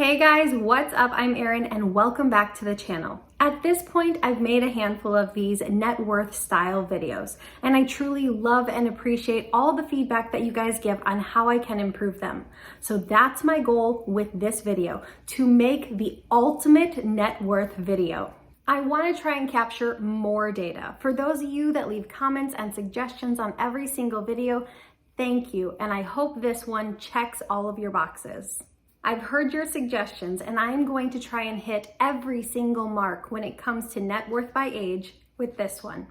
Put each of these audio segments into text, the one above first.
Hey guys, what's up? I'm Erin and welcome back to the channel. At this point, I've made a handful of these net worth style videos, and I truly love and appreciate all the feedback that you guys give on how I can improve them. So that's my goal with this video, to make the ultimate net worth video. I want to try and capture more data. For those of you that leave comments and suggestions on every single video, thank you, and I hope this one checks all of your boxes. I've heard your suggestions and I'm going to try and hit every single mark when it comes to net worth by age with this one.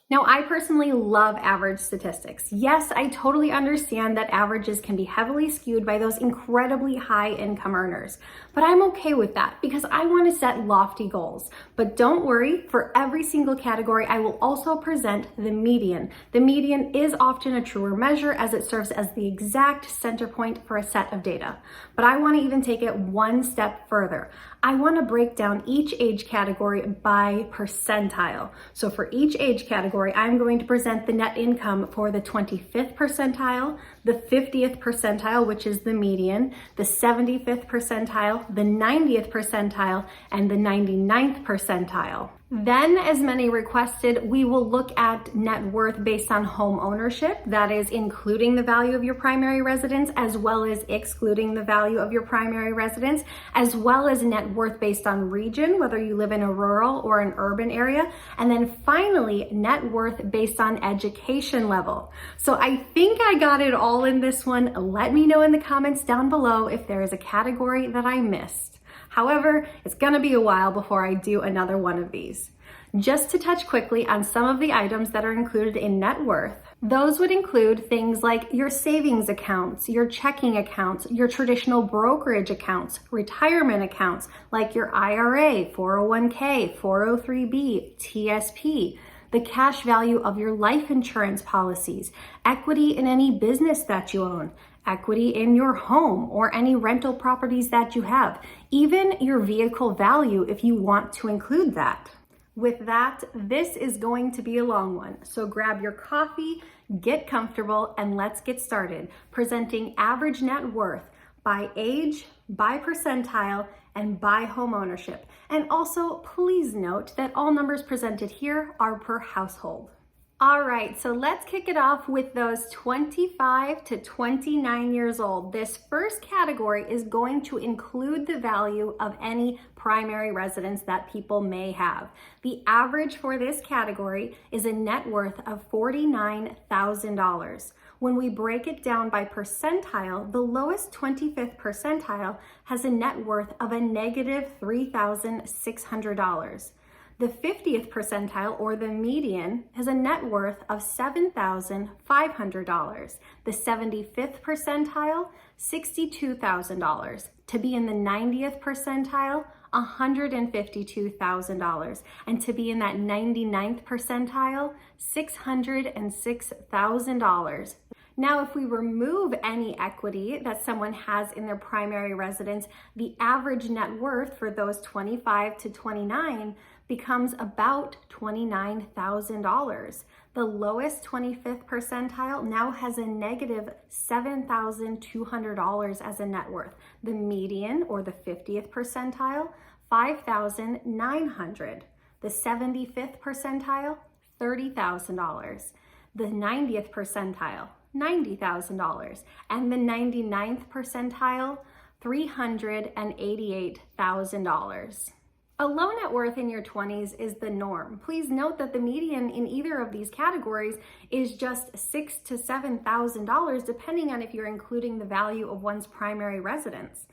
Now, I personally love average statistics. Yes, I totally understand that averages can be heavily skewed by those incredibly high income earners, but I'm okay with that because I want to set lofty goals. But don't worry, for every single category, I will also present the median. The median is often a truer measure as it serves as the exact center point for a set of data. But I want to even take it one step further. I want to break down each age category by percentile. So for each age category, I'm going to present the net income for the 25th percentile, the 50th percentile, which is the median, the 75th percentile, the 90th percentile, and the 99th percentile. Then, as many requested, we will look at net worth based on home ownership, that is including the value of your primary residence as well as excluding the value of your primary residence, as well as net worth based on region, whether you live in a rural or an urban area, and then finally net worth based on education level. So I think I got it all in this one. Let me know in the comments down below if there is a category that I missed. However, it's gonna be a while before I do another one of these. Just to touch quickly on some of the items that are included in net worth, those would include things like your savings accounts, your checking accounts, your traditional brokerage accounts, retirement accounts like your IRA, 401k, 403b, TSP, the cash value of your life insurance policies, equity in any business that you own, equity in your home or any rental properties that you have, even your vehicle value if you want to include that. With that, this is going to be a long one, so grab your coffee, get comfortable, and let's get started presenting average net worth by age, by percentile, and by home ownership. And also, please note that all numbers presented here are per household. All right, so let's kick it off with those 25 to 29 years old. This first category is going to include the value of any primary residence that people may have. The average for this category is a net worth of $49,000. When we break it down by percentile, the lowest 25th percentile has a net worth of a negative $3,600. The 50th percentile, or the median, has a net worth of $7,500. The 75th percentile, $62,000. To be in the 90th percentile, $152,000. And to be in that 99th percentile, $606,000. Now, if we remove any equity that someone has in their primary residence, the average net worth for those 25 to 29 becomes about $29,000. The lowest 25th percentile now has a negative $7,200 as a net worth. The median, or the 50th percentile, $5,900. The 75th percentile, $30,000. The 90th percentile, $90,000, and the 99th percentile, $388,000. A low net worth in your 20s is the norm. Please note that the median in either of these categories is just $6,000 to $7,000, depending on if you're including the value of one's primary residence.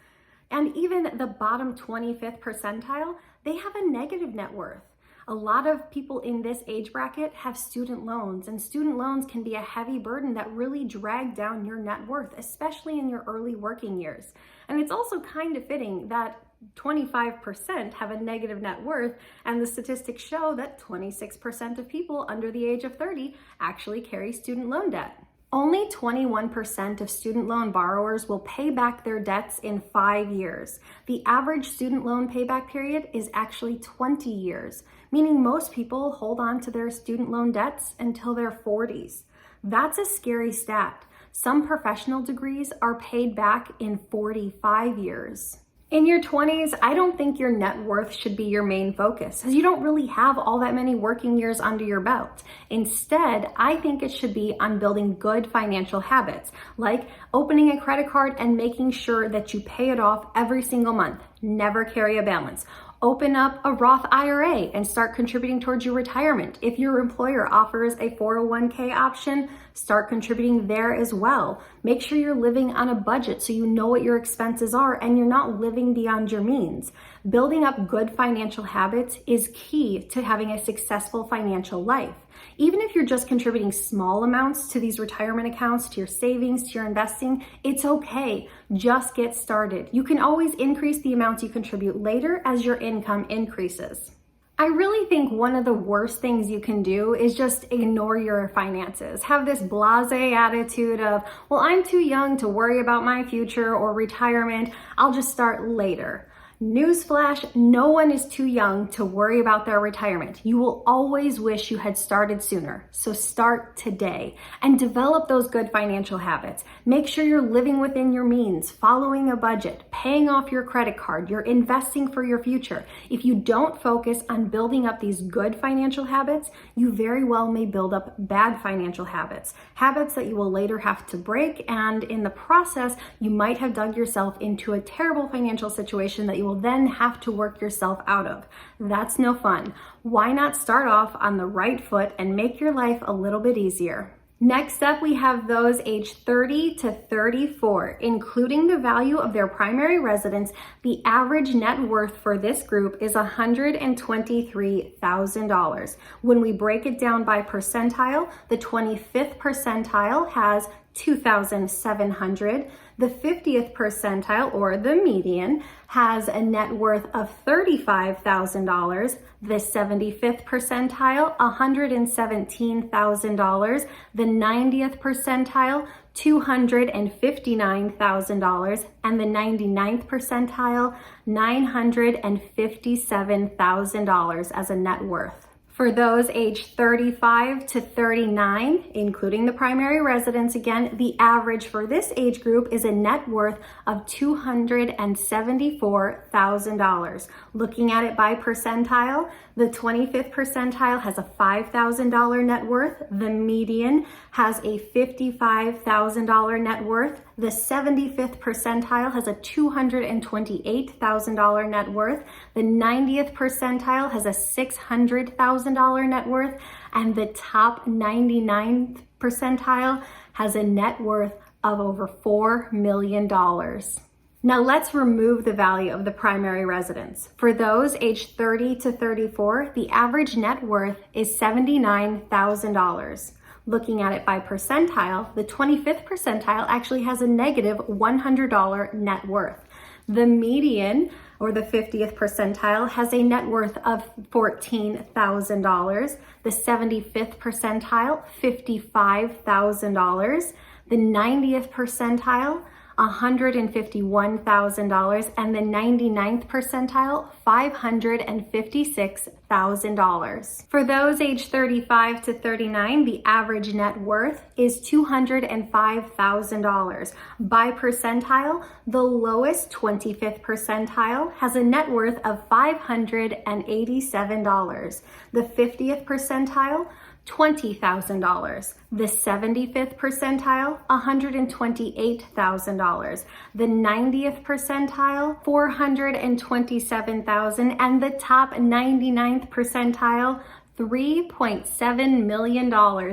And even the bottom 25th percentile, they have a negative net worth. A lot of people in this age bracket have student loans, and student loans can be a heavy burden that really drag down your net worth, especially in your early working years. And it's also kind of fitting that 25% have a negative net worth, and the statistics show that 26% of people under the age of 30 actually carry student loan debt. Only 21% of student loan borrowers will pay back their debts in 5 years. The average student loan payback period is actually 20 years, meaning most people hold on to their student loan debts until their 40s. That's a scary stat. Some professional degrees are paid back in 45 years. In your 20s, I don't think your net worth should be your main focus, as you don't really have all that many working years under your belt. Instead, I think it should be on building good financial habits, like opening a credit card and making sure that you pay it off every single month. Never carry a balance. Open up a Roth IRA and start contributing towards your retirement. If your employer offers a 401k option, start contributing there as well. Make sure you're living on a budget so you know what your expenses are and you're not living beyond your means. Building up good financial habits is key to having a successful financial life. Even if you're just contributing small amounts to these retirement accounts, to your savings, to your investing, it's okay. Just get started. You can always increase the amounts you contribute later as your income increases. I really think one of the worst things you can do is just ignore your finances. Have this blasé attitude of, well, I'm too young to worry about my future or retirement. I'll just start later. Newsflash, no one is too young to worry about their retirement. You will always wish you had started sooner. So start today and develop those good financial habits. Make sure you're living within your means, following a budget, paying off your credit card, you're investing for your future. If you don't focus on building up these good financial habits, you very well may build up bad financial habits, habits that you will later have to break, and in the process, you might have dug yourself into a terrible financial situation that you will then have to work yourself out of. That's no fun. Why not start off on the right foot and make your life a little bit easier? Next up, we have those aged 30 to 34, including the value of their primary residence. The average net worth for this group is $123,000. When we break it down by percentile, the 25th percentile has $2,700. The 50th percentile, or the median, has a net worth of $35,000. The 75th percentile, $117,000. The 90th percentile, $259,000. And the 99th percentile, $957,000 as a net worth. For those aged 35 to 39, including the primary residence again, the average for this age group is a net worth of $274,000. Looking at it by percentile, the 25th percentile has a $5,000 net worth. The median has a $55,000 net worth. The 75th percentile has a $228,000 net worth. The 90th percentile has a $600,000 net worth. And the top 99th percentile has a net worth of over $4 million. Now let's remove the value of the primary residence. For those aged 30 to 34, the average net worth is $79,000. Looking at it by percentile, the 25th percentile actually has a negative $100 net worth. The median, or the 50th percentile, has a net worth of $14,000. The 75th percentile, $55,000. The 90th percentile, $151,000, and the 99th percentile, $556,000. For those aged 35 to 39, the average net worth is $205,000. By percentile, the lowest 25th percentile has a net worth of $587. The 50th percentile, $20,000. The 75th percentile, $128,000. The 90th percentile, $427,000. And the top 99th percentile, $3.7 million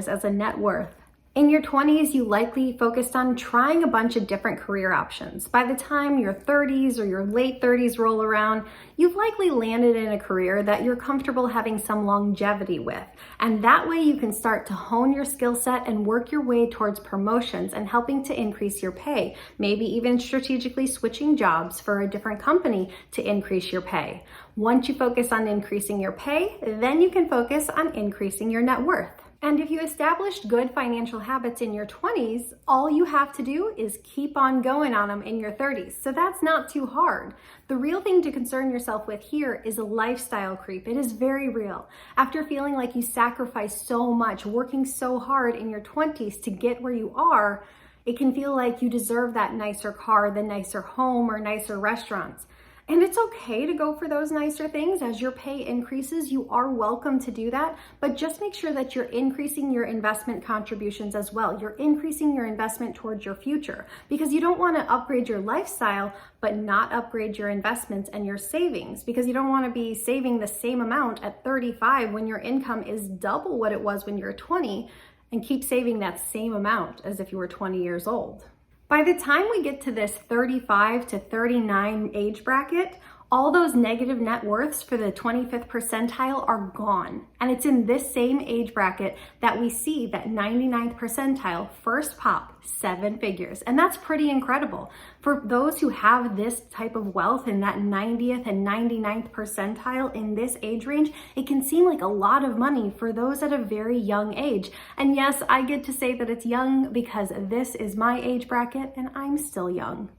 as a net worth. In your 20s, you likely focused on trying a bunch of different career options. By the time your 30s or your late 30s roll around, you've likely landed in a career that you're comfortable having some longevity with. And that way you can start to hone your skill set and work your way towards promotions and helping to increase your pay, maybe even strategically switching jobs for a different company to increase your pay. Once you focus on increasing your pay, then you can focus on increasing your net worth. And if you established good financial habits in your 20s, all you have to do is keep on going on them in your 30s. So that's not too hard. The real thing to concern yourself with here is a lifestyle creep. It is very real. After feeling like you sacrificed so much, working so hard in your 20s to get where you are, it can feel like you deserve that nicer car, the nicer home, or nicer restaurants. And it's okay to go for those nicer things. As your pay increases, you are welcome to do that, but just make sure that you're increasing your investment contributions as well. You're increasing your investment towards your future, because you don't want to upgrade your lifestyle, but not upgrade your investments and your savings, because you don't want to be saving the same amount at 35 when your income is double what it was when you're 20, and keep saving that same amount as if you were 20 years old. By the time we get to this 35 to 39 age bracket, all those negative net worths for the 25th percentile are gone. And it's in this same age bracket that we see that 99th percentile first pop 7 figures. And that's pretty incredible. For those who have this type of wealth in that 90th and 99th percentile in this age range, it can seem like a lot of money for those at a very young age. And yes, I get to say that it's young because this is my age bracket and I'm still young.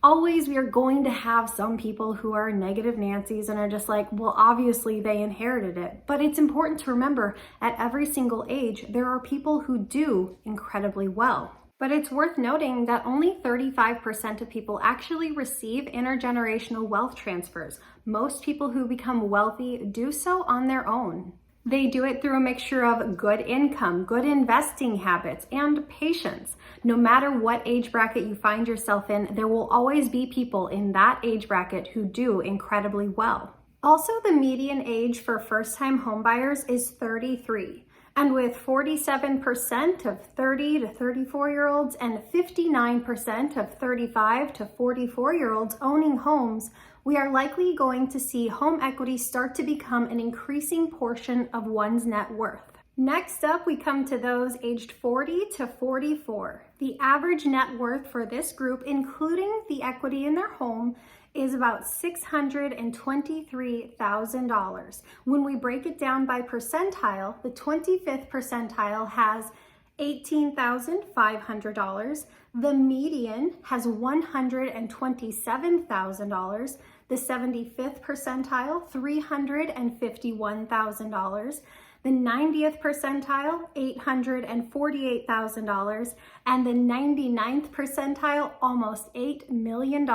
Always, we are going to have some people who are negative Nancy's and are just like, well, obviously they inherited it. But it's important to remember at every single age, there are people who do incredibly well. But it's worth noting that only 35% of people actually receive intergenerational wealth transfers. Most people who become wealthy do so on their own. They do it through a mixture of good income, good investing habits, and patience. No matter what age bracket you find yourself in, there will always be people in that age bracket who do incredibly well. Also, the median age for first-time homebuyers is 33. And with 47% of 30 to 34-year-olds and 59% of 35 to 44-year-olds owning homes, we are likely going to see home equity start to become an increasing portion of one's net worth. Next up, we come to those aged 40 to 44. The average net worth for this group, including the equity in their home, is about $623,000. When we break it down by percentile, the 25th percentile has $18,500. The median has $127,000. The 75th percentile, $351,000. The 90th percentile, $848,000. And the 99th percentile, almost $8 million.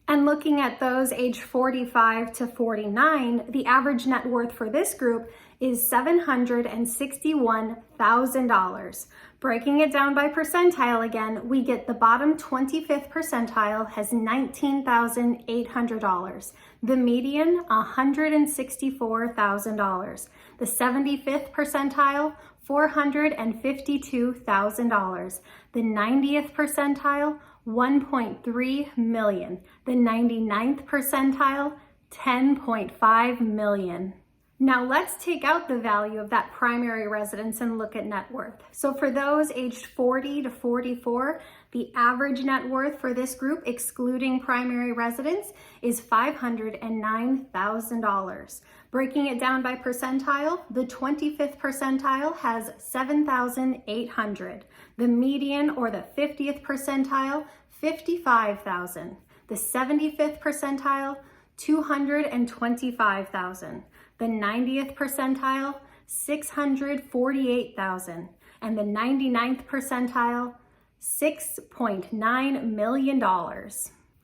And looking at those aged 45 to 49, the average net worth for this group is $761,000. Breaking it down by percentile again, we get the bottom 25th percentile has $19,800. The median, $164,000. The 75th percentile, $452,000. The 90th percentile, $1.3 million. The 99th percentile, $10.5 million. Now let's take out the value of that primary residence and look at net worth. So for those aged 40 to 44, the average net worth for this group, excluding primary residence, is $509,000. Breaking it down by percentile, the 25th percentile has $7,800. The median or the 50th percentile, $55,000. The 75th percentile, $225,000. The 90th percentile, $648,000. And the 99th percentile, $6.9 million.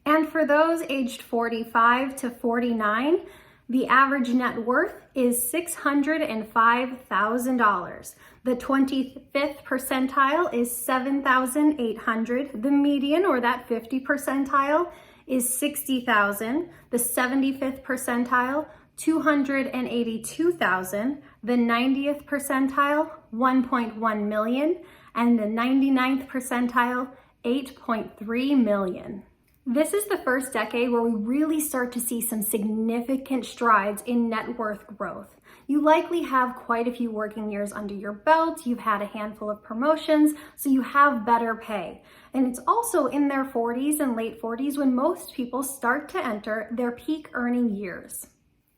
And for those aged 45 to 49, the average net worth is $605,000. The 25th percentile is $7,800. The median, or that 50 percentile, is $60,000. The 75th percentile, $282,000. The 90th percentile, $1.1 million. And the 99th percentile, $8.3 million. This is the first decade where we really start to see some significant strides in net worth growth. You likely have quite a few working years under your belt, you've had a handful of promotions, so you have better pay. And it's also in their 40s and late 40s when most people start to enter their peak earning years.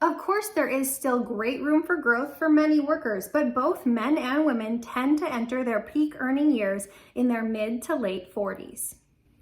Of course, there is still great room for growth for many workers, but both men and women tend to enter their peak earning years in their mid to late 40s.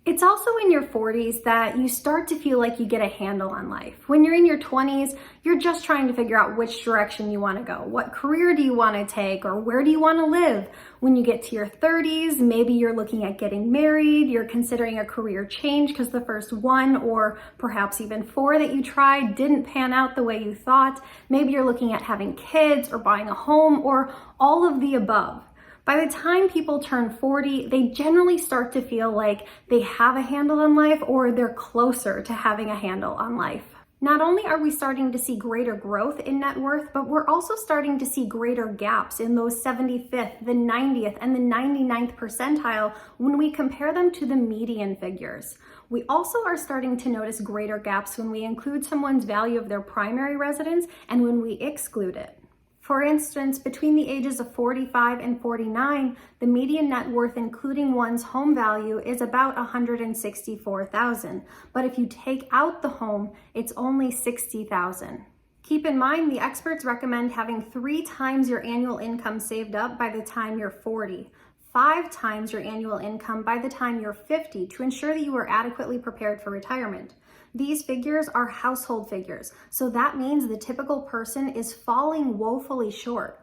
It's also in your 40s that you start to feel like you get a handle on life. When you're in your 20s, you're just trying to figure out which direction you want to go. What career do you want to take, or where do you want to live? When you get to your 30s, maybe you're looking at getting married, you're considering a career change because the first one or perhaps even 4 that you tried didn't pan out the way you thought. Maybe you're looking at having kids or buying a home or all of the above. By the time people turn 40, they generally start to feel like they have a handle on life, or they're closer to having a handle on life. Not only are we starting to see greater growth in net worth, but we're also starting to see greater gaps in those 75th, the 90th, and the 99th percentile when we compare them to the median figures. We also are starting to notice greater gaps when we include someone's value of their primary residence and when we exclude it. For instance, between the ages of 45 and 49, the median net worth including one's home value is about $164,000. But if you take out the home, it's only $60,000. Keep in mind, the experts recommend having 3 times your annual income saved up by the time you're 40, 5 times your annual income by the time you're 50 to ensure that you are adequately prepared for retirement. These figures are household figures, so that means the typical person is falling woefully short.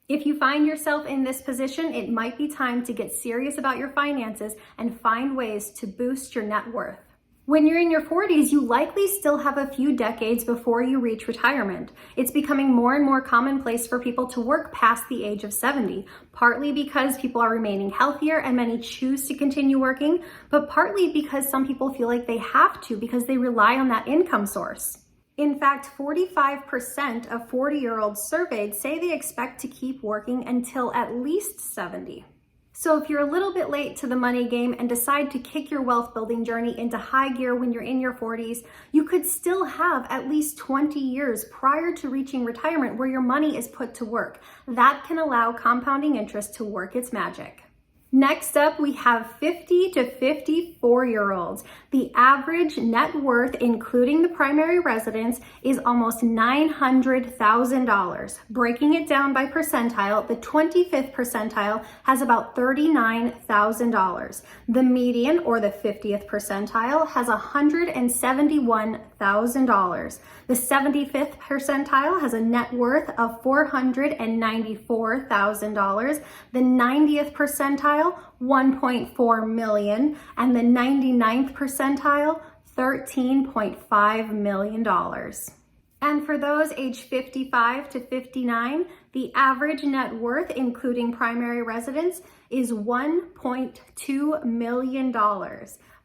If you find yourself in this position, it might be time to get serious about your finances and find ways to boost your net worth. When you're in your 40s, you likely still have a few decades before you reach retirement. It's becoming more and more commonplace for people to work past the age of 70, partly because people are remaining healthier and many choose to continue working, but partly because some people feel like they have to because they rely on that income source. In fact, 45% of 40-year-olds surveyed say they expect to keep working until at least 70. So if you're a little bit late to the money game and decide to kick your wealth building journey into high gear when you're in your 40s, you could still have at least 20 years prior to reaching retirement where your money is put to work. That can allow compounding interest to work its magic. Next up, we have 50 to 54-year-olds. The average net worth, including the primary residence, is almost $900,000. Breaking it down by percentile, the 25th percentile has about $39,000. The median, or the 50th percentile, has $171,000. The 75th percentile has a net worth of $494,000. The 90th percentile, $1.4 million, and the 99th percentile, $13.5 million. And for those age 55 to 59, the average net worth, including primary residence, is $1.2 million.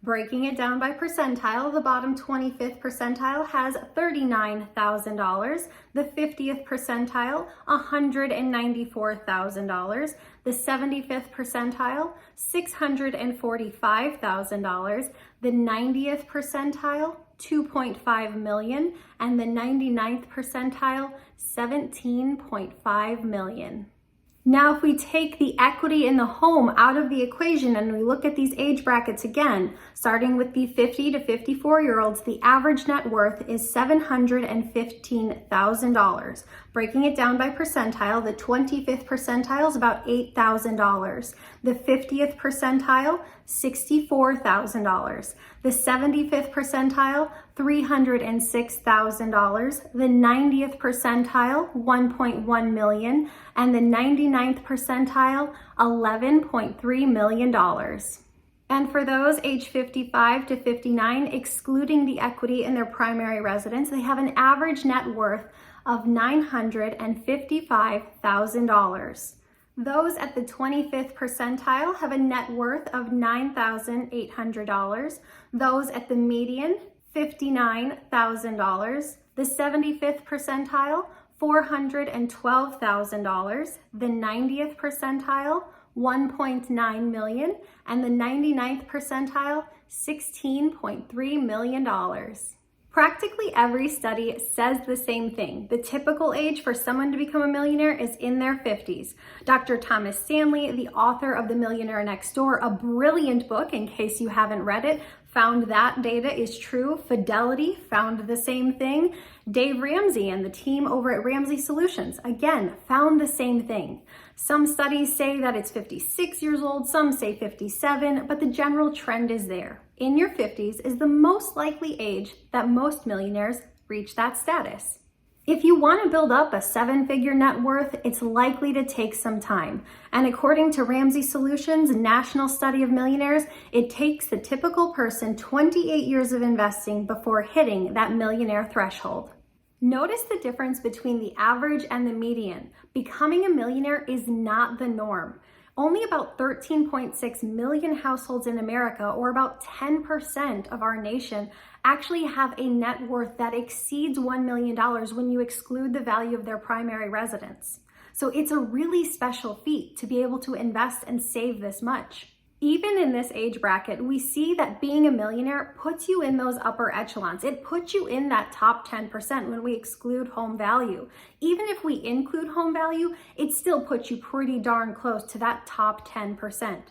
Breaking it down by percentile, the bottom 25th percentile has $39,000, the 50th percentile, $194,000, the 75th percentile, $645,000, the 90th percentile, $2.5 million, and the 99th percentile, $17.5 million. Now, if we take the equity in the home out of the equation and we look at these age brackets again, starting with the 50 to 54-year-olds, the average net worth is $715,000. Breaking it down by percentile, the 25th percentile is about $8,000. The 50th percentile, $64,000. The 75th percentile, $306,000. The 90th percentile, $1.1 million. And the 99th percentile, $11.3 million. And for those age 55 to 59, excluding the equity in their primary residence, they have an average net worth of $955,000. Those at the 25th percentile have a net worth of $9,800. Those at the median, $59,000. The 75th percentile, $412,000. The 90th percentile, $1.9 million, and the 99th percentile, $16.3 million. Practically every study says the same thing. The typical age for someone to become a millionaire is in their 50s. Dr. Thomas Stanley, the author of The Millionaire Next Door, a brilliant book in case you haven't read it, found that data is true. Fidelity found the same thing. Dave Ramsey and the team over at Ramsey Solutions, again, found the same thing. Some studies say that it's 56 years old, some say 57, but the general trend is there. In your 50s is the most likely age that most millionaires reach that status. If you want to build up a 7-figure net worth, it's likely to take some time. And according to Ramsey Solutions' National Study of Millionaires, it takes the typical person 28 years of investing before hitting that millionaire threshold. Notice the difference between the average and the median. Becoming a millionaire is not the norm. Only about 13.6 million households in America, or about 10% of our nation, actually have a net worth that exceeds $1 million when you exclude the value of their primary residence. So it's a really special feat to be able to invest and save this much. Even in this age bracket, we see that being a millionaire puts you in those upper echelons. It puts you in that top 10% when we exclude home value. Even if we include home value, it still puts you pretty darn close to that top 10%.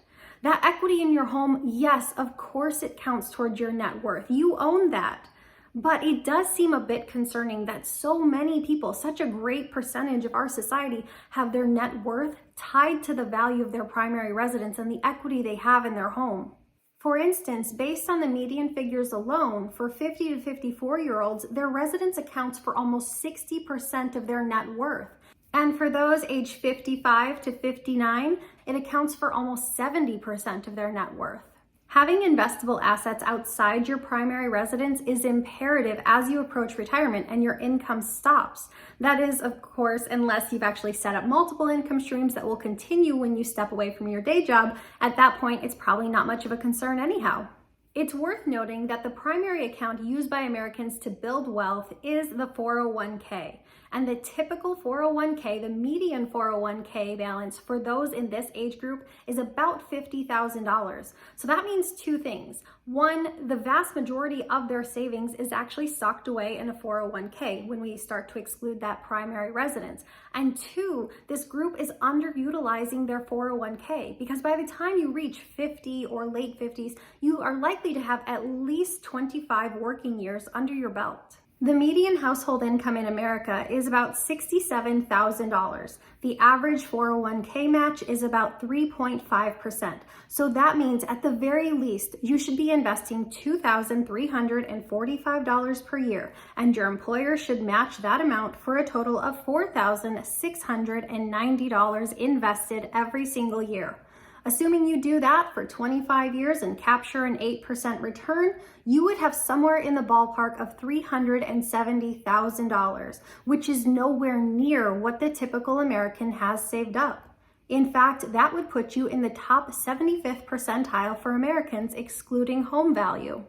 That equity in your home, yes, of course it counts towards your net worth. You own that. But it does seem a bit concerning that so many people, such a great percentage of our society, have their net worth tied to the value of their primary residence and the equity they have in their home. For instance, based on the median figures alone, for 50 to 54-year-olds, their residence accounts for almost 60% of their net worth. And for those aged 55 to 59, it accounts for almost 70% of their net worth. Having investable assets outside your primary residence is imperative as you approach retirement and your income stops. That is, of course, unless you've actually set up multiple income streams that will continue when you step away from your day job. At that point, it's probably not much of a concern anyhow. It's worth noting that the primary account used by Americans to build wealth is the 401k. And the typical 401k, the median 401k balance for those in this age group is about $50,000. So that means two things. One, the vast majority of their savings is actually socked away in a 401k when we start to exclude that primary residence. And two, this group is underutilizing their 401k because by the time you reach 50 or late 50s, you are likely to have at least 25 working years under your belt. The median household income in America is about $67,000. The average 401k match is about 3.5%. So that means at the very least, you should be investing $2,345 per year, and your employer should match that amount for a total of $4,690 invested every single year. Assuming you do that for 25 years and capture an 8% return, you would have somewhere in the ballpark of $370,000, which is nowhere near what the typical American has saved up. In fact, that would put you in the top 75th percentile for Americans, excluding home value.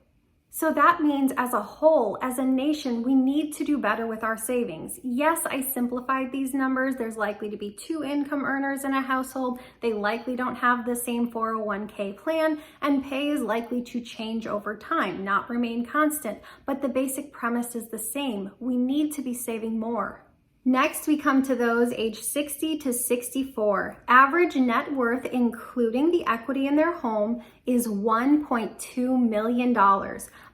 So that means as a whole, as a nation, we need to do better with our savings. Yes, I simplified these numbers. There's likely to be 2 income earners in a household. They likely don't have the same 401k plan, and pay is likely to change over time, not remain constant. But the basic premise is the same. We need to be saving more. Next, we come to those aged 60 to 64. Average net worth, including the equity in their home, is $1.2 million.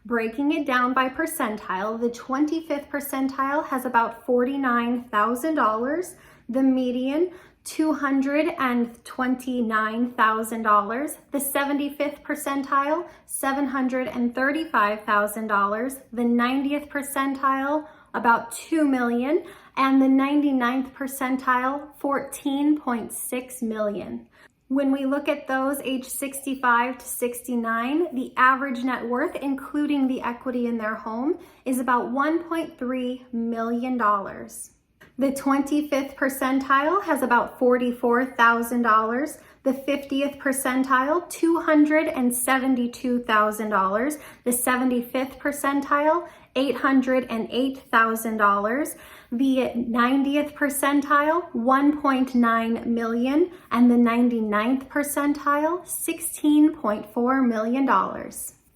Breaking it down by percentile, the 25th percentile has about $49,000. The median, $229,000. The 75th percentile, $735,000. The 90th percentile, about $2 million. And the 99th percentile, $14.6 million. When we look at those aged 65 to 69, the average net worth, including the equity in their home, is about $1.3 million. The 25th percentile has about $44,000. The 50th percentile, $272,000. The 75th percentile, $808,000. The 90th percentile, $1.9 million, and the 99th percentile, $16.4 million.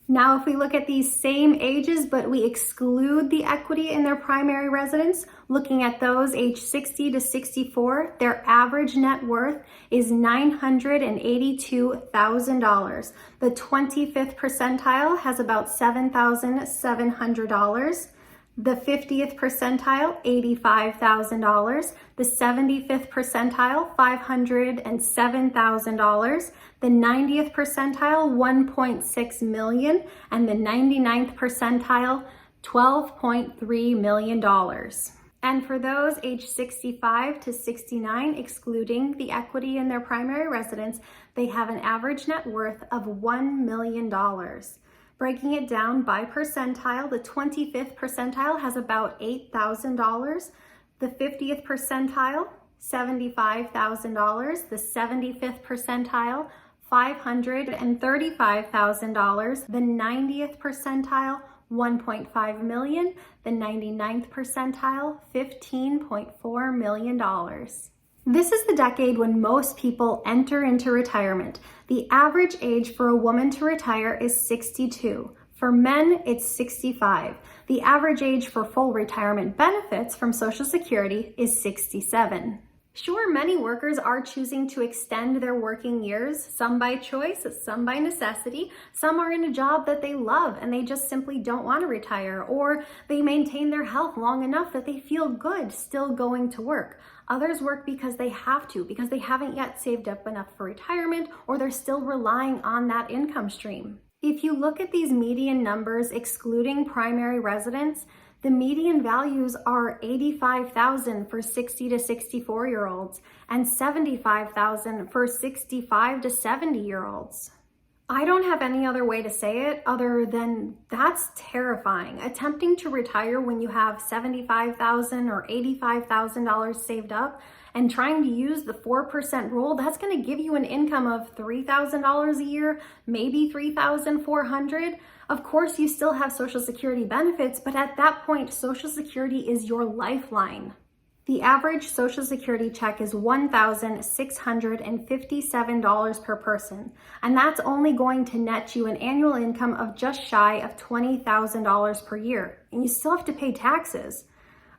Now, if we look at these same ages, but we exclude the equity in their primary residence, looking at those age 60 to 64, their average net worth is $982,000. The 25th percentile has about $7,700. The 50th percentile, $85,000. The 75th percentile, $507,000. The 90th percentile, $1.6 million. And the 99th percentile, $12.3 million. And for those age 65 to 69, excluding the equity in their primary residence, they have an average net worth of $1 million. Breaking it down by percentile, the 25th percentile has about $8,000. The 50th percentile, $75,000. The 75th percentile, $535,000. The 90th percentile, $1.5 million. The 99th percentile, $15.4 million. This is the decade when most people enter into retirement. The average age for a woman to retire is 62. For men, it's 65. The average age for full retirement benefits from Social Security is 67. Sure, many workers are choosing to extend their working years, some by choice, some by necessity. Some are in a job that they love and they just simply don't want to retire, or they maintain their health long enough that they feel good still going to work. Others work because they have to, because they haven't yet saved up enough for retirement, or they're still relying on that income stream. If you look at these median numbers, excluding primary residence, the median values are $85,000 for 60 to 64-year-olds and $75,000 for 65 to 70-year-olds. I don't have any other way to say it other than that's terrifying. Attempting to retire when you have $75,000 or $85,000 saved up and trying to use the 4% rule, that's going to give you an income of $3,000 a year, maybe $3,400. Of course, you still have Social Security benefits, but at that point, Social Security is your lifeline. The average Social Security check is $1,657 per person, and that's only going to net you an annual income of just shy of $20,000 per year, and you still have to pay taxes.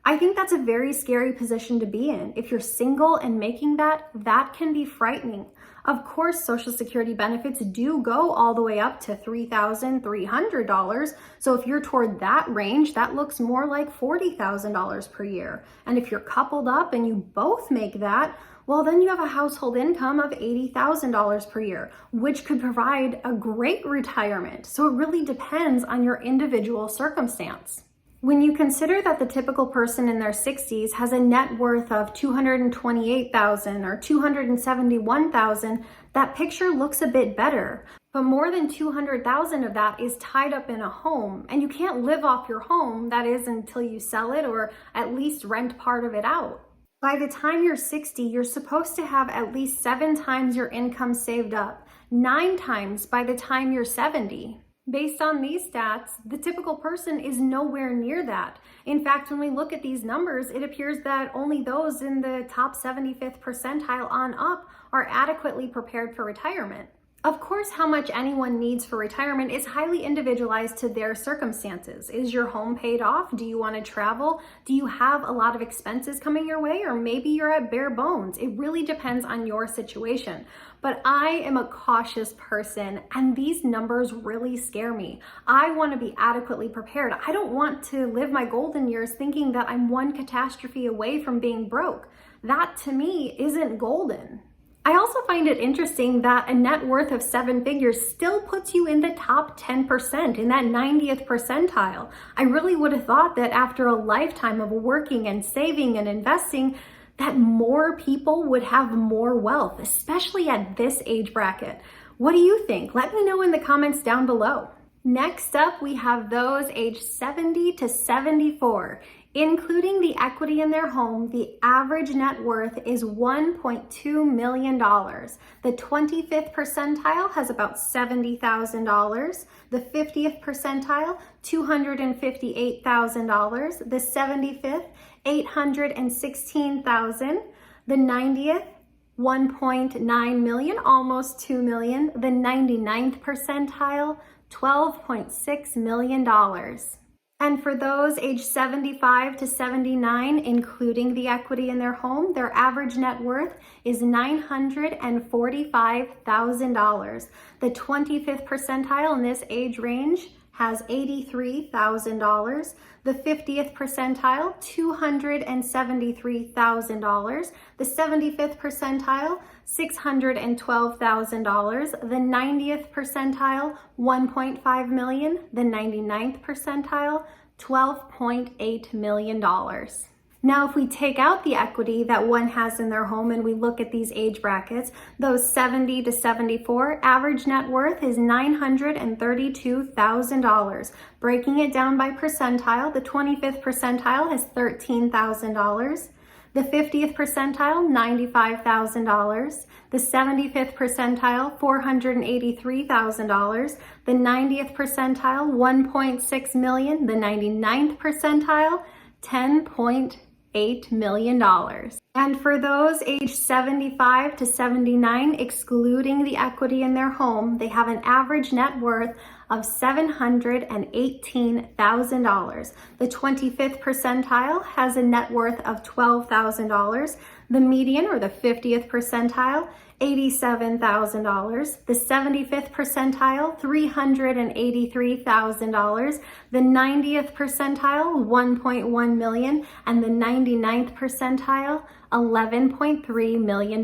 I think that's a very scary position to be in. If you're single and making that, that can be frightening. Of course, Social Security benefits do go all the way up to $3,300. So if you're toward that range, that looks more like $40,000 per year. And if you're coupled up and you both make that, well, then you have a household income of $80,000 per year, which could provide a great retirement. So it really depends on your individual circumstance. When you consider that the typical person in their 60s has a net worth of $228,000 or $271,000, that picture looks a bit better. But more than $200,000 of that is tied up in a home, and you can't live off your home, that is, until you sell it or at least rent part of it out. By the time you're 60, you're supposed to have at least 7 times your income saved up, 9 times by the time you're 70. Based on these stats, the typical person is nowhere near that. In fact, when we look at these numbers, it appears that only those in the top 75th percentile on up are adequately prepared for retirement. Of course, how much anyone needs for retirement is highly individualized to their circumstances. Is your home paid off? Do you want to travel? Do you have a lot of expenses coming your way? Or maybe you're at bare bones. It really depends on your situation. But I am a cautious person, and these numbers really scare me. I want to be adequately prepared. I don't want to live my golden years thinking that I'm one catastrophe away from being broke. That, to me, isn't golden. I also find it interesting that a net worth of 7 figures still puts you in the top 10%, in that 90th percentile. I really would have thought that after a lifetime of working and saving and investing, that more people would have more wealth, especially at this age bracket. What do you think? Let me know in the comments down below. Next up, we have those aged 70 to 74. Including the equity in their home, the average net worth is $1.2 million. The 25th percentile has about $70,000. The 50th percentile, $258,000. The 75th, $816,000. The 90th, $1.9 million, almost $2 million. The 99th percentile, $12.6 million. And for those age 75 to 79, including the equity in their home, their average net worth is $945,000. The 25th percentile in this age range has $83,000. The 50th percentile, $273,000. The 75th percentile, $612,000. The 90th percentile, $1.5 million. The 99th percentile, $12.8 million. Now, if we take out the equity that one has in their home and we look at these age brackets, those 70 to 74, average net worth is $932,000. Breaking it down by percentile, the 25th percentile has $13,000. The 50th percentile, $95,000. The 75th percentile, $483,000. The 90th percentile, $1.6 million. The 99th percentile, $10.8 million. And for those age 75 to 79, excluding the equity in their home, they have an average net worth of $718,000. The 25th percentile has a net worth of $12,000. The median, or the 50th percentile, $87,000. The 75th percentile, $383,000. The 90th percentile, $1.1 million. And the 99th percentile, $11.3 million.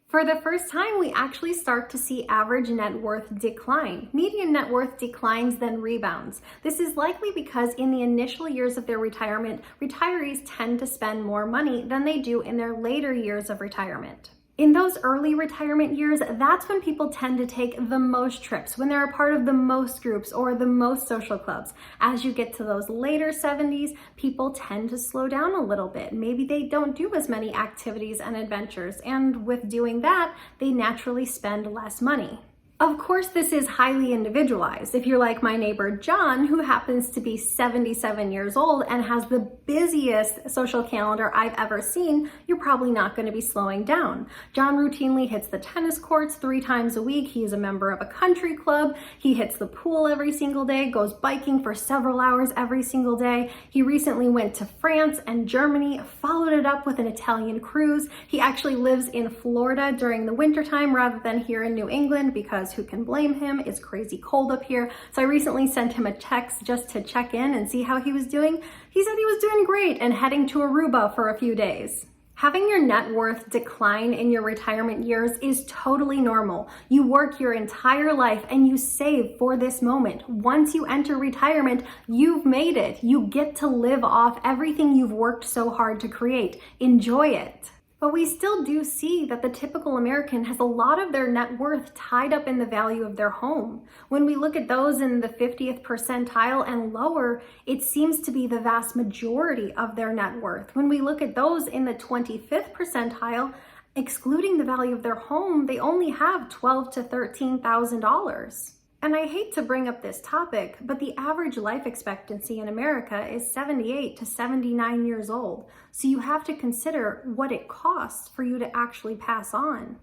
For the first time, we actually start to see average net worth decline. Median net worth declines, then rebounds. This is likely because in the initial years of their retirement, retirees tend to spend more money than they do in their later years of retirement. In those early retirement years, that's when people tend to take the most trips, when they're a part of the most groups or the most social clubs. As you get to those later 70s, people tend to slow down a little bit. Maybe they don't do as many activities and adventures, and with doing that, they naturally spend less money. Of course, this is highly individualized. If you're like my neighbor John, who happens to be 77 years old and has the busiest social calendar I've ever seen, you're probably not going to be slowing down. John routinely hits the tennis courts 3 times a week. He is a member of a country club. He hits the pool every single day, goes biking for several hours every single day. He recently went to France and Germany, followed it up with an Italian cruise. He actually lives in Florida during the wintertime rather than here in New England because who can blame him? It's crazy cold up here. So I recently sent him a text just to check in and see how he was doing. He said he was doing great and heading to Aruba for a few days. Having your net worth decline in your retirement years is totally normal. You work your entire life and you save for this moment. Once you enter retirement, you've made it. You get to live off everything you've worked so hard to create. Enjoy it. But we still do see that the typical American has a lot of their net worth tied up in the value of their home. When we look at those in the 50th percentile and lower, it seems to be the vast majority of their net worth. When we look at those in the 25th percentile, excluding the value of their home, they only have $12,000 to $13,000. And I hate to bring up this topic, but the average life expectancy in America is 78 to 79 years old. So you have to consider what it costs for you to actually pass on.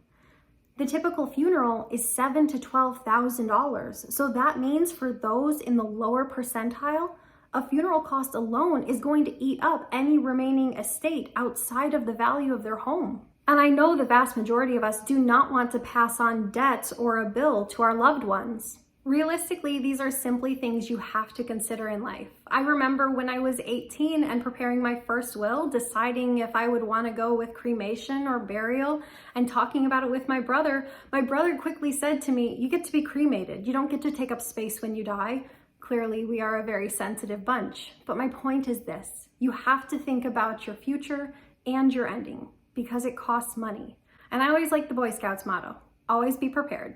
The typical funeral is $7,000 to $12,000. So that means for those in the lower percentile, a funeral cost alone is going to eat up any remaining estate outside of the value of their home. And I know the vast majority of us do not want to pass on debts or a bill to our loved ones. Realistically, these are simply things you have to consider in life. I remember when I was 18 and preparing my first will, deciding if I would want to go with cremation or burial and talking about it with my brother. My brother quickly said to me, "You get to be cremated. You don't get to take up space when you die." Clearly, we are a very sensitive bunch. But my point is this: you have to think about your future and your ending because it costs money. And I always like the Boy Scouts motto, always be prepared.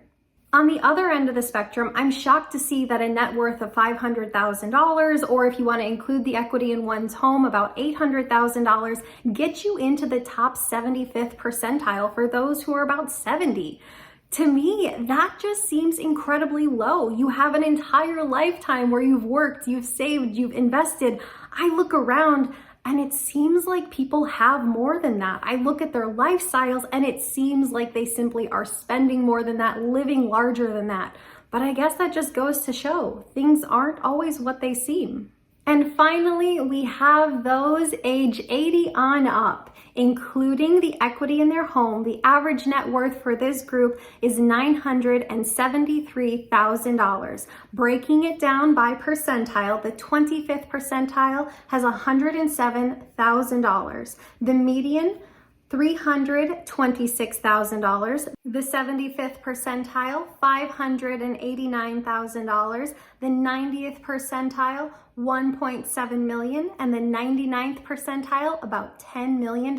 On the other end of the spectrum, I'm shocked to see that a net worth of $500,000, or if you want to include the equity in one's home, about $800,000, gets you into the top 75th percentile for those who are about 70. To me, that just seems incredibly low. You have an entire lifetime where you've worked, you've saved, you've invested. I look around and it seems like people have more than that. I look at their lifestyles and it seems like they simply are spending more than that, living larger than that. But I guess that just goes to show things aren't always what they seem. And finally, we have those age 80 on up, including the equity in their home. The average net worth for this group is $973,000. Breaking it down by percentile, the 25th percentile has $107,000. The median, $326,000. The 75th percentile, $589,000. The 90th percentile, $1.7 million. And the 99th percentile, about $10 million.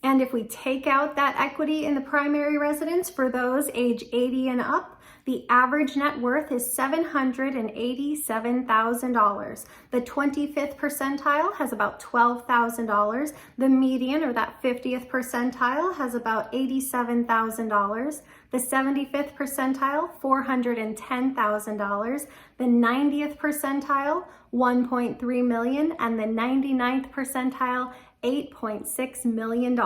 And if we take out that equity in the primary residence for those age 80 and up, the average net worth is $787,000. The 25th percentile has about $12,000. The median, or that 50th percentile, has about $87,000. The 75th percentile, $410,000. The 90th percentile, $1.3 million. And the 99th percentile, $8.6 million.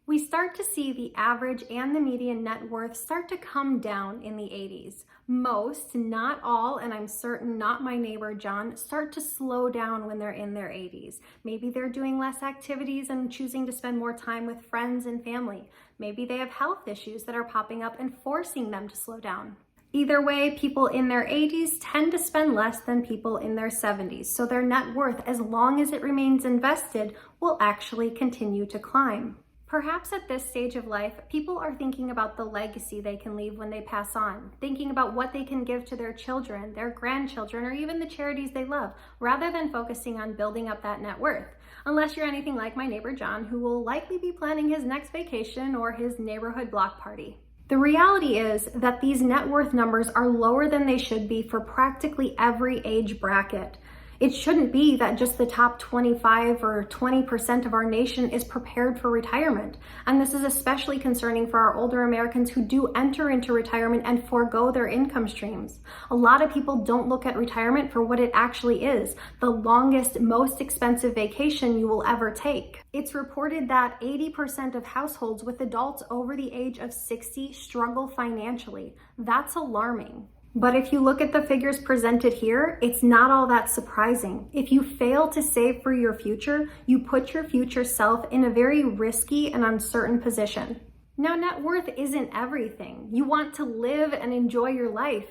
We start to see the average and the median net worth start to come down in the 80s. Most, not all, and I'm certain not my neighbor John, start to slow down when they're in their 80s. Maybe they're doing less activities and choosing to spend more time with friends and family. Maybe they have health issues that are popping up and forcing them to slow down. Either way, people in their 80s tend to spend less than people in their 70s, so their net worth, as long as it remains invested, will actually continue to climb. Perhaps at this stage of life, people are thinking about the legacy they can leave when they pass on, thinking about what they can give to their children, their grandchildren, or even the charities they love, rather than focusing on building up that net worth. Unless you're anything like my neighbor John, who will likely be planning his next vacation or his neighborhood block party. The reality is that these net worth numbers are lower than they should be for practically every age bracket. It shouldn't be that just the top 25 or 20% of our nation is prepared for retirement. And this is especially concerning for our older Americans who do enter into retirement and forego their income streams. A lot of people don't look at retirement for what it actually is, the longest, most expensive vacation you will ever take. It's reported that 80% of households with adults over the age of 60 struggle financially. That's alarming. But if you look at the figures presented here, it's not all that surprising. If you fail to save for your future, you put your future self in a very risky and uncertain position. Now, net worth isn't everything. You want to live and enjoy your life,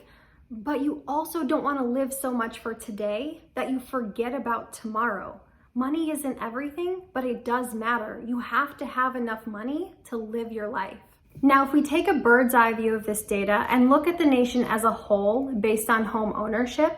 but you also don't want to live so much for today that you forget about tomorrow. Money isn't everything, but it does matter. You have to have enough money to live your life. Now, if we take a bird's eye view of this data and look at the nation as a whole based on home ownership,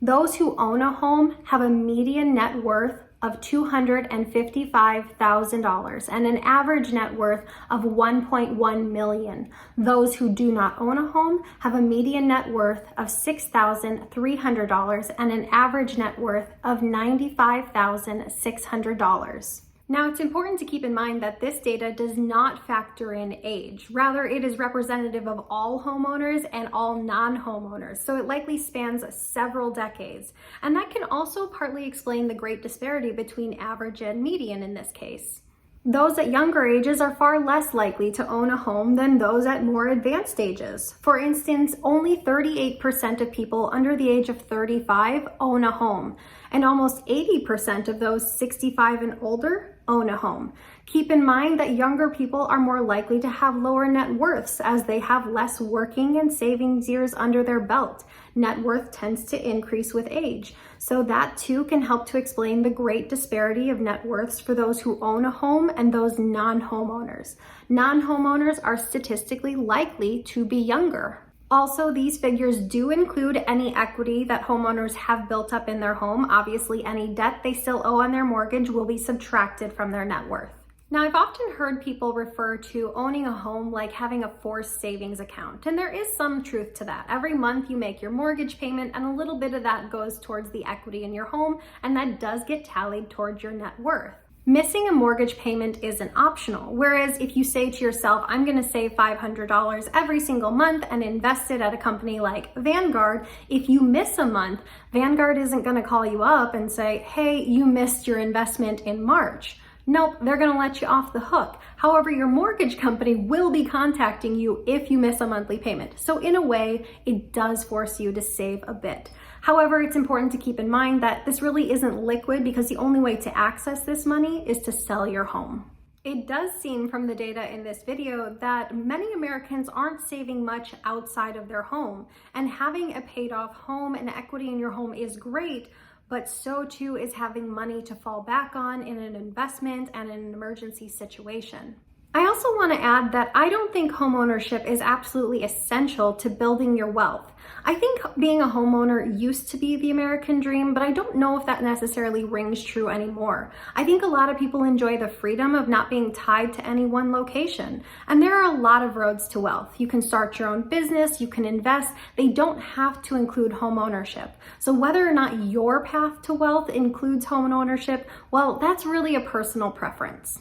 those who own a home have a median net worth of $255,000 and an average net worth of $1.1 million. Those who do not own a home have a median net worth of $6,300 and an average net worth of $95,600. Now, it's important to keep in mind that this data does not factor in age. Rather, it is representative of all homeowners and all non-homeowners, so it likely spans several decades. And that can also partly explain the great disparity between average and median in this case. Those at younger ages are far less likely to own a home than those at more advanced ages. For instance, only 38% of people under the age of 35 own a home, and almost 80% of those 65 and older own a home. Keep in mind that younger people are more likely to have lower net worths as they have less working and savings years under their belt. Net worth tends to increase with age. So that too can help to explain the great disparity of net worths for those who own a home and those non-homeowners. Non-homeowners are statistically likely to be younger. Also, these figures do include any equity that homeowners have built up in their home. Obviously, any debt they still owe on their mortgage will be subtracted from their net worth. Now, I've often heard people refer to owning a home like having a forced savings account, and there is some truth to that. Every month you make your mortgage payment, and a little bit of that goes towards the equity in your home, and that does get tallied towards your net worth. Missing a mortgage payment isn't optional, whereas if you say to yourself, I'm going to save $500 every single month and invest it at a company like Vanguard, if you miss a month, Vanguard isn't going to call you up and say, hey, you missed your investment in March. Nope, they're gonna let you off the hook. However, your mortgage company will be contacting you if you miss a monthly payment. So in a way, it does force you to save a bit. However, it's important to keep in mind that this really isn't liquid because the only way to access this money is to sell your home. It does seem from the data in this video that many Americans aren't saving much outside of their home, and having a paid off home and equity in your home is great, but so too is having money to fall back on in an investment and an emergency situation. I also want to add that I don't think homeownership is absolutely essential to building your wealth. I think being a homeowner used to be the American dream, but I don't know if that necessarily rings true anymore. I think a lot of people enjoy the freedom of not being tied to any one location. And there are a lot of roads to wealth. You can start your own business, you can invest. They don't have to include homeownership. So whether or not your path to wealth includes homeownership, well, that's really a personal preference.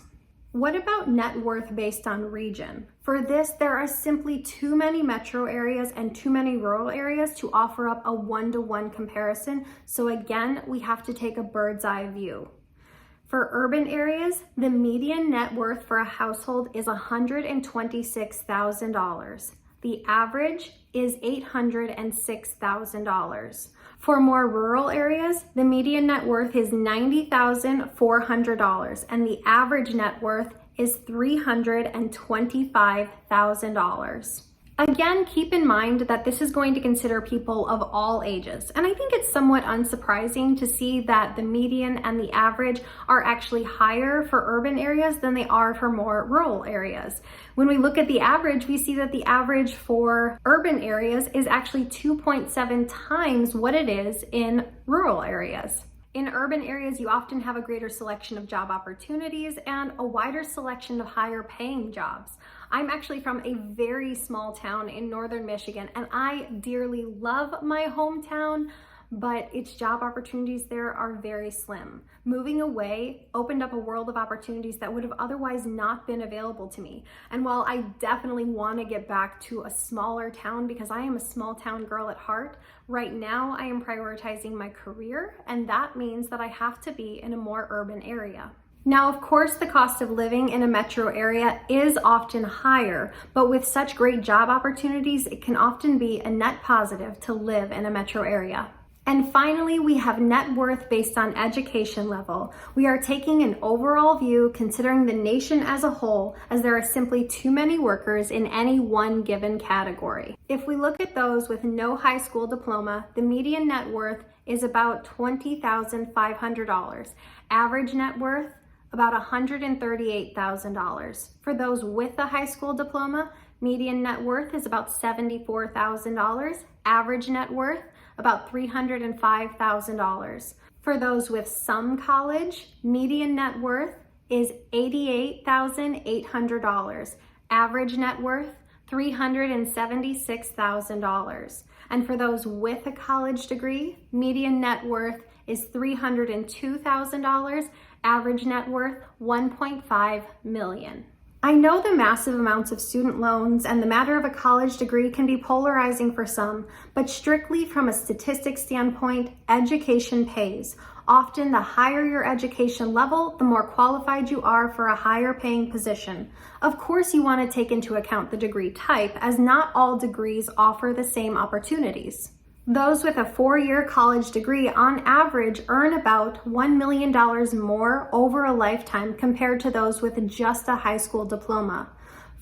What about net worth based on region? For this, there are simply too many metro areas and too many rural areas to offer up a one-to-one comparison. So again, we have to take a bird's eye view. For urban areas, the median net worth for a household is $126,000. The average is $806,000. For more rural areas, the median net worth is $90,400 and the average net worth is $325,000. Again, keep in mind that this is going to consider people of all ages. And I think it's somewhat unsurprising to see that the median and the average are actually higher for urban areas than they are for more rural areas. When we look at the average, we see that the average for urban areas is actually 2.7 times what it is in rural areas. In urban areas, you often have a greater selection of job opportunities and a wider selection of higher paying jobs. I'm actually from a very small town in northern Michigan, and I dearly love my hometown, but its job opportunities there are very slim. Moving away opened up a world of opportunities that would have otherwise not been available to me. And while I definitely want to get back to a smaller town because I am a small town girl at heart, right now I am prioritizing my career, and that means that I have to be in a more urban area. Now, of course, the cost of living in a metro area is often higher, but with such great job opportunities, it can often be a net positive to live in a metro area. And finally, we have net worth based on education level. We are taking an overall view considering the nation as a whole, as there are simply too many workers in any one given category. If we look at those with no high school diploma, the median net worth is about $20,500. Average net worth, about $138,000. For those with a high school diploma, median net worth is about $74,000. Average net worth, about $305,000. For those with some college, median net worth is $88,800. Average net worth, $376,000. And for those with a college degree, median net worth is $302,000. Average net worth, $1.5 million. I know the massive amounts of student loans and the matter of a college degree can be polarizing for some, but strictly from a statistics standpoint, education pays. Often the higher your education level, the more qualified you are for a higher paying position. Of course, you want to take into account the degree type, as not all degrees offer the same opportunities. Those with a 4-year college degree on average earn about $1 million more over a lifetime compared to those with just a high school diploma.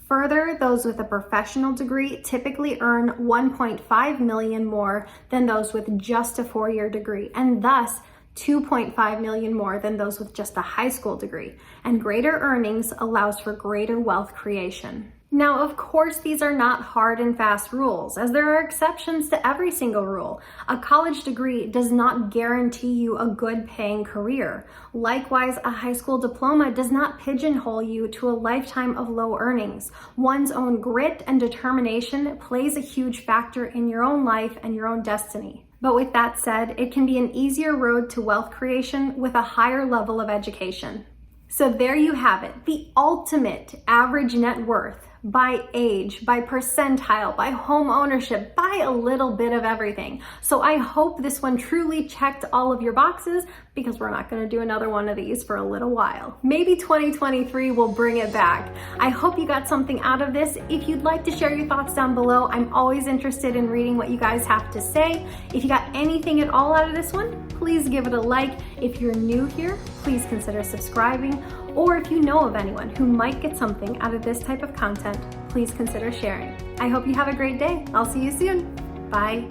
Further, those with a professional degree typically earn $1.5 million more than those with just a 4-year degree, and thus $2.5 million more than those with just a high school degree. And greater earnings allows for greater wealth creation. Now, of course, these are not hard and fast rules, as there are exceptions to every single rule. A college degree does not guarantee you a good paying career. Likewise, a high school diploma does not pigeonhole you to a lifetime of low earnings. One's own grit and determination plays a huge factor in your own life and your own destiny. But with that said, it can be an easier road to wealth creation with a higher level of education. So there you have it, the ultimate average net worth by age, by percentile, by home ownership, by a little bit of everything. So I hope this one truly checked all of your boxes, because we're not going to do another one of these for a little while. Maybe 2023 will bring it back. I hope you got something out of this. If you'd like to share your thoughts down below, I'm always interested in reading what you guys have to say. If you got anything at all out of this one, please give it a like. If you're new here, please consider subscribing. Or if you know of anyone who might get something out of this type of content, please consider sharing. I hope you have a great day. I'll see you soon. Bye.